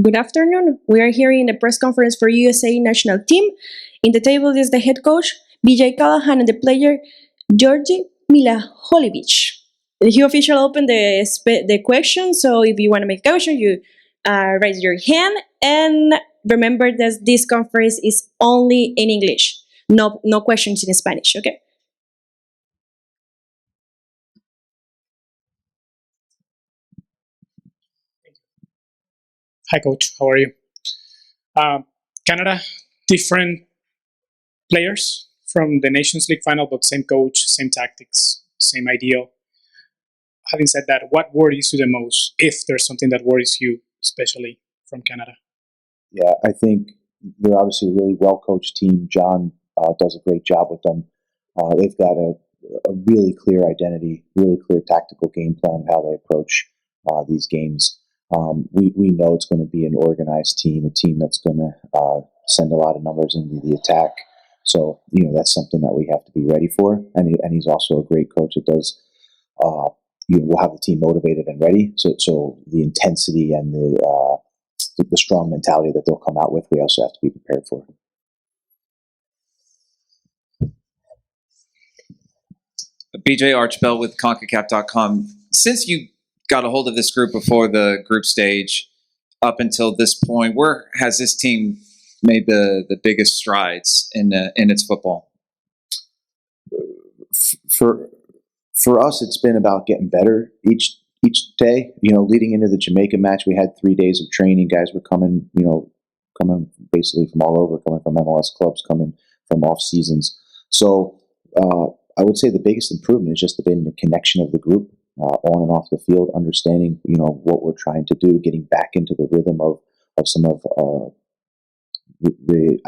Good afternoon. We are here in the press conference for USA national team. In the table is the head coach, BJ Callaghan, and the player, Georgi Milaholevich. He officially opened the question, so if you want to make a question, you raise your hand. And remember that this conference is only in English. No questions in Spanish, okay? Hi, Coach. How are you? Canada, different players from the Nations League final, but same coach, same tactics, same ideal. Having said that, what worries you the most, if there's something that worries you, especially from Canada? Yeah, I think they're obviously a really well-coached team. John does a great job with them. They've got a really clear identity, really clear tactical game plan of how they approach these games. We know it's going to be an organized team, a team that's going to send a lot of numbers into the attack. So, that's something that we have to be ready for. And he's also a great coach that does, we'll have the team motivated and ready. So the intensity and the strong mentality that they'll come out with, we also have to be prepared for. BJ Archbell with CONCACAF.com. Since you got a hold of this group before the group stage, up until this point, where has this team made the biggest strides in its football? For us, it's been about getting better each day. Leading into the Jamaica match, we had 3 days of training. Guys were coming basically from all over, coming from MLS clubs, coming from off seasons. So I would say the biggest improvement has just been the connection of the group on and off the field, understanding what we're trying to do, getting back into the rhythm of some of the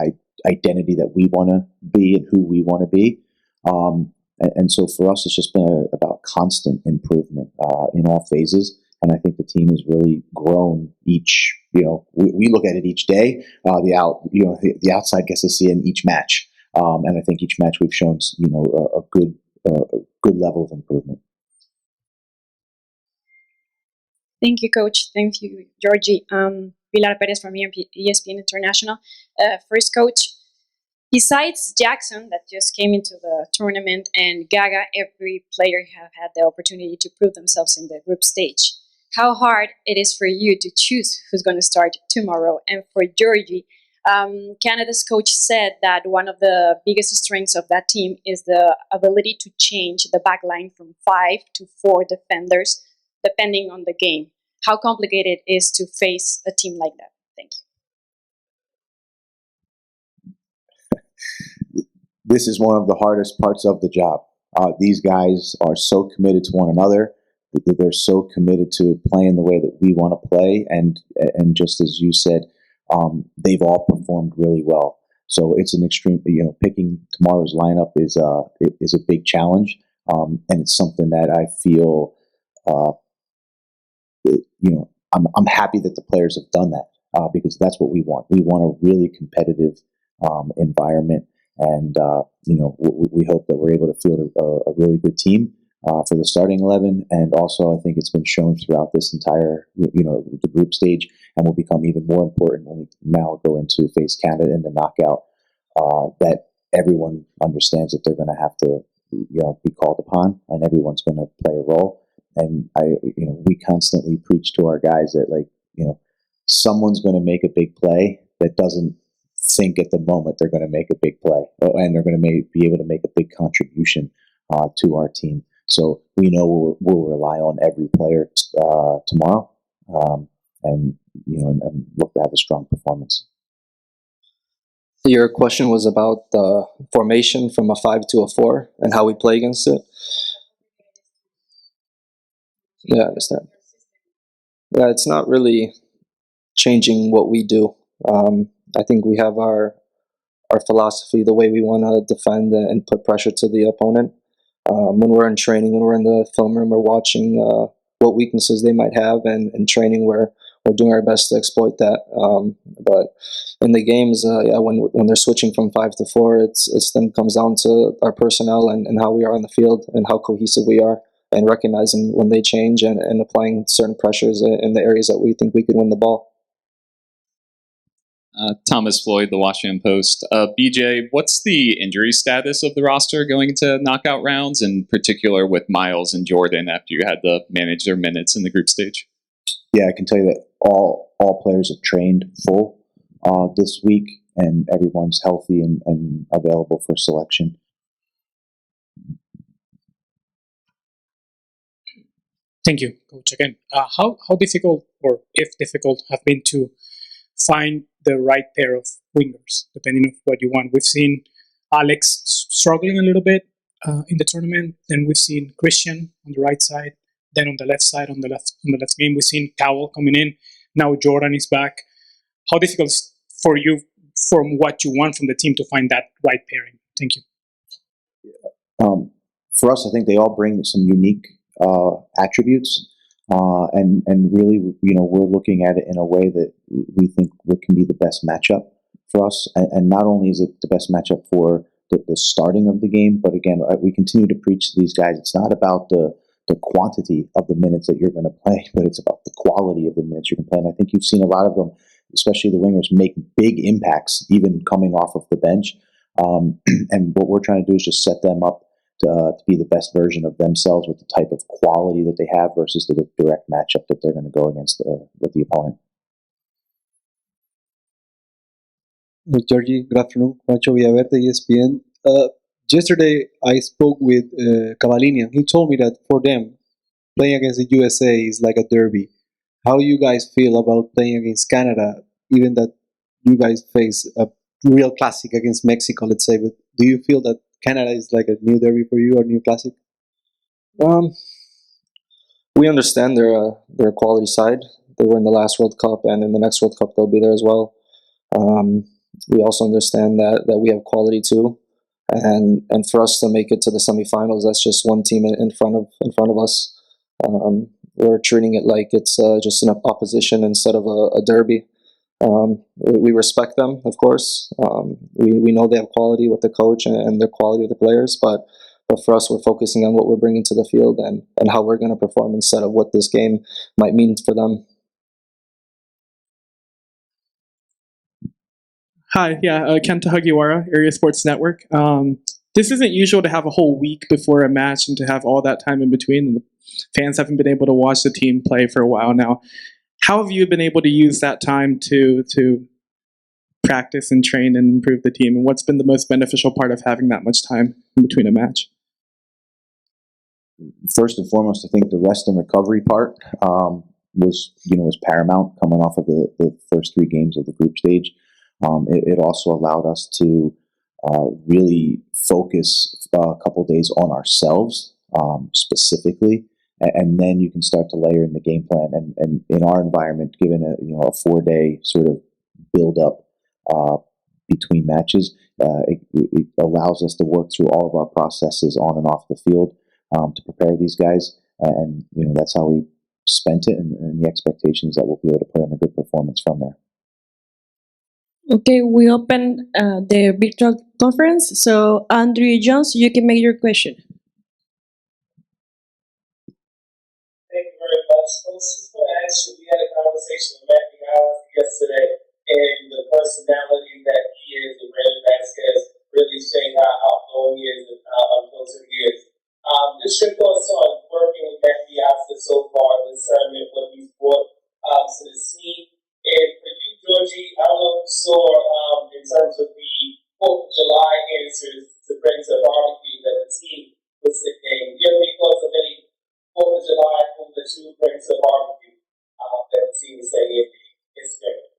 identity that we want to be and who we want to be. And so for us, it's just been about constant improvement in all phases. And I think the team has really grown each, we look at it each day. The outside gets to see it in each match. And I think each match we've shown, a good level of improvement. Thank you, Coach. Thank you, Georgie. Pilar Perez from ESPN International. First, Coach, besides Jackson, that just came into the tournament, and Gaga, every player have had the opportunity to prove themselves in the group stage. How hard it is for you to choose who's going to start tomorrow? And for Georgie, Canada's coach said that one of the biggest strengths of that team is the ability to change the back line from 5 to 4 defenders, depending on the game. How complicated it is to face a team like that? Thank you. This is one of the hardest parts of the job. These guys are so committed to one another. They're so committed to playing the way that we want to play. And just as you said, they've all performed really well. So it's an extreme, picking tomorrow's lineup is a big challenge. And it's something that I feel, I'm happy that the players have done that because that's what we want. We want a really competitive environment. And, we hope that we're able to field a really good team for the starting 11. And also, I think it's been shown throughout this entire, the group stage, and will become even more important when we now go into face Canada in the knockout, that everyone understands that they're going to have to, be called upon, and everyone's going to play a role. And we constantly preach to our guys that, someone's going to make a big play that doesn't think at the moment they're going to make a big play, and they're going to be able to make a big contribution to our team. So we know we'll rely on every player tomorrow, and look to have a strong performance. Your question was about the formation from a 5 to a 4 and how we play against it. Yeah, I understand. Yeah, it's not really changing what we do. I think we have our philosophy, the way we want to defend and put pressure to the opponent. When we're in training, when we're in the film room, we're watching what weaknesses they might have, and in training, we're doing our best to exploit that. But in the games, when they're switching from 5 to 4, it's then comes down to our personnel and how we are on the field and how cohesive we are, and recognizing when they change and applying certain pressures in the areas that we think we could win the ball. Thomas Floyd, The Washington Post. BJ, what's the injury status of the roster going into knockout rounds, in particular with Miles and Jordan after you had to manage their minutes in the group stage? Yeah, I can tell you that all players have trained full this week, and everyone's healthy and available for selection. Thank you, Coach. Again, how difficult, or if difficult, have been to find the right pair of wingers, depending on what you want. We've seen Alex struggling a little bit in the tournament. Then we've seen Christian on the right side. Then on the left side, on the left game, we've seen Cowell coming in. Now Jordan is back. How difficult is for you, from what you want from the team, to find that right pairing? Thank you. For us, I think they all bring some unique attributes. And really, we're looking at it in a way that we think can be the best matchup for us. And not only is it the best matchup for the starting of the game, but again, we continue to preach to these guys, it's not about the quantity of the minutes that you're going to play, but it's about the quality of the minutes you can play. And I think you've seen a lot of them, especially the wingers, make big impacts, even coming off of the bench. And what we're trying to do is just set them up to be the best version of themselves with the type of quality that they have versus the direct matchup that they're going to go against with the opponent. Georgie, good afternoon. Juancho Villaverde, ESPN. Yesterday, I spoke with Cavallini, and he told me that for them, playing against the USA is like a derby. How you guys feel about playing against Canada, even that you guys face a real classic against Mexico, let's say, but do you feel that Canada is like a new derby for you, or new classic? We understand their quality side. They were in the last World Cup, and in the next World Cup they'll be there as well. We also understand that we have quality too, and for us to make it to the semifinals, that's just one team in front of us. We're treating it like it's just an opposition instead of a derby. We respect them, of course. We know they have quality with the coach and the quality of the players, but for us, we're focusing on what we're bringing to the field and how we're going to perform instead of what this game might mean for them. Hi, Kenta Hagiwara, Area Sports Network. This isn't usual to have a whole week before a match and to have all that time in between. And the fans haven't been able to watch the team play for a while now. How have you been able to use that time to practice and train and improve the team? And what's been the most beneficial part of having that much time in between a match? First and foremost, I think the rest and recovery part was paramount coming off of the first 3 games of the group stage. It also allowed us to really focus a couple days on ourselves specifically, and then you can start to layer in the game plan. And in our environment, given a 4-day sort of build up between matches, it allows us to work through all of our processes on and off the field to prepare these guys. And that's how we spent it, and the expectation is that we'll be able to put in a good performance from there. Okay, we open the virtual conference. So, Andrew Jones, you can make your question. Thank you very much. I was just going to ask you, we had a conversation with Matthew Allen yesterday, and the personality that he is, the Brandon Vasquez, really saying how outgoing he is and how closer he is. Just your thoughts on working with Matthew Allen so far, the tournament, what he's brought to the scene. And for you, Georgie, I don't know if you saw in terms of the 4th of July answers to Prensa barbecue that the team was nicknamed. Do you have any thoughts of any 4th of July food that you would bring to the barbecue that the team was saying in the Instagram?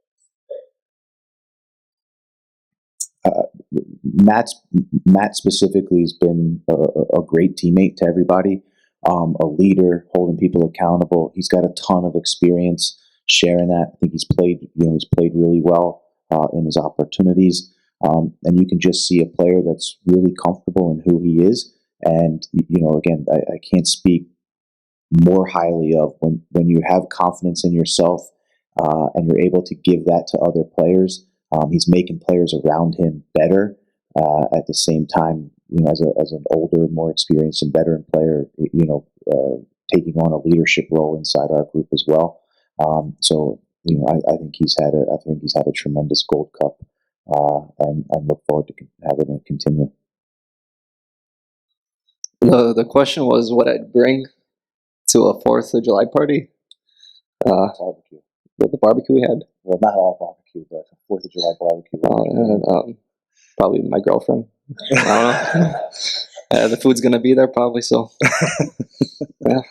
Matt specifically has been a great teammate to everybody, a leader, holding people accountable. He's got a ton of experience sharing that. I think he's played really well in his opportunities, and you can just see a player that's really comfortable in who he is. And again, I can't speak more highly of when you have confidence in yourself and you're able to give that to other players. He's making players around him better. At the same time, as an older, more experienced and veteran player, taking on a leadership role inside our group as well. So I think he's had a tremendous Gold Cup, and look forward to having it continue. The question was what I'd bring to a 4th of July party. Barbecue. The barbecue we had. Well, not our barbecue, but a 4th of July barbecue. Probably my girlfriend. I don't know. The food's gonna be there probably, so. Yeah.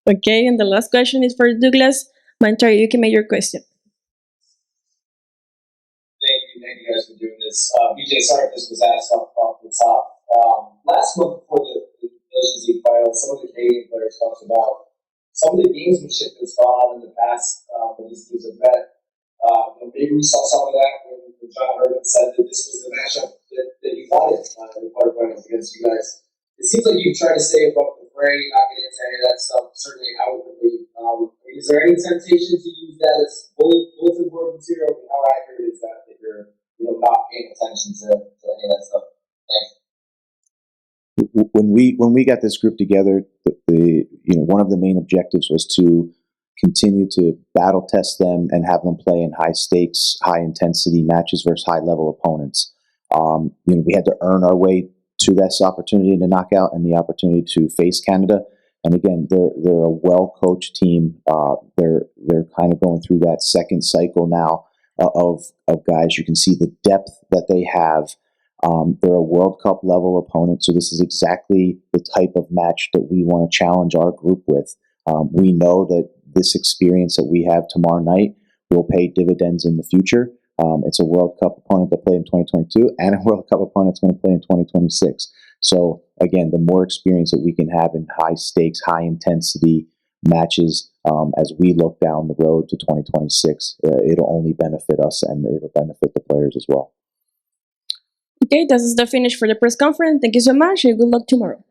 Okay, and the last question is for Douglas. Manchari, you can make your question. Thank you guys for doing this. BJ, sorry if this was asked off the top. Last month before the Nations League final, some of the Canadian players talked about some of the gamesmanship that's gone on in the past when these teams have met. Maybe we saw some of that when John Hurden said that this was the matchup that he wanted in the quarterfinals against you guys. It seems like you've tried to stay above the fray, not get into any of that stuff, certainly outwardly. Is there any temptation to use that as bulletin board material? And how accurate is that you're not paying attention to any of that stuff? Thanks. When we got this group together, one of the main objectives was to continue to battle test them and have them play in high stakes, high intensity matches versus high level opponents. We had to earn our way to this opportunity to knock out and the opportunity to face Canada. And again, they're a well coached team. They're kind of going through that second cycle now of guys. You can see the depth that they have. They're a World Cup level opponent, so this is exactly the type of match that we want to challenge our group with. We know that this experience that we have tomorrow night will pay dividends in the future. It's a World Cup opponent that played in 2022 and a World Cup opponent that's going to play in 2026. So again, the more experience that we can have in high stakes, high intensity matches as we look down the road to 2026, it'll only benefit us and it'll benefit the players as well. Okay, this is the finish for the press conference. Thank you so much and good luck tomorrow.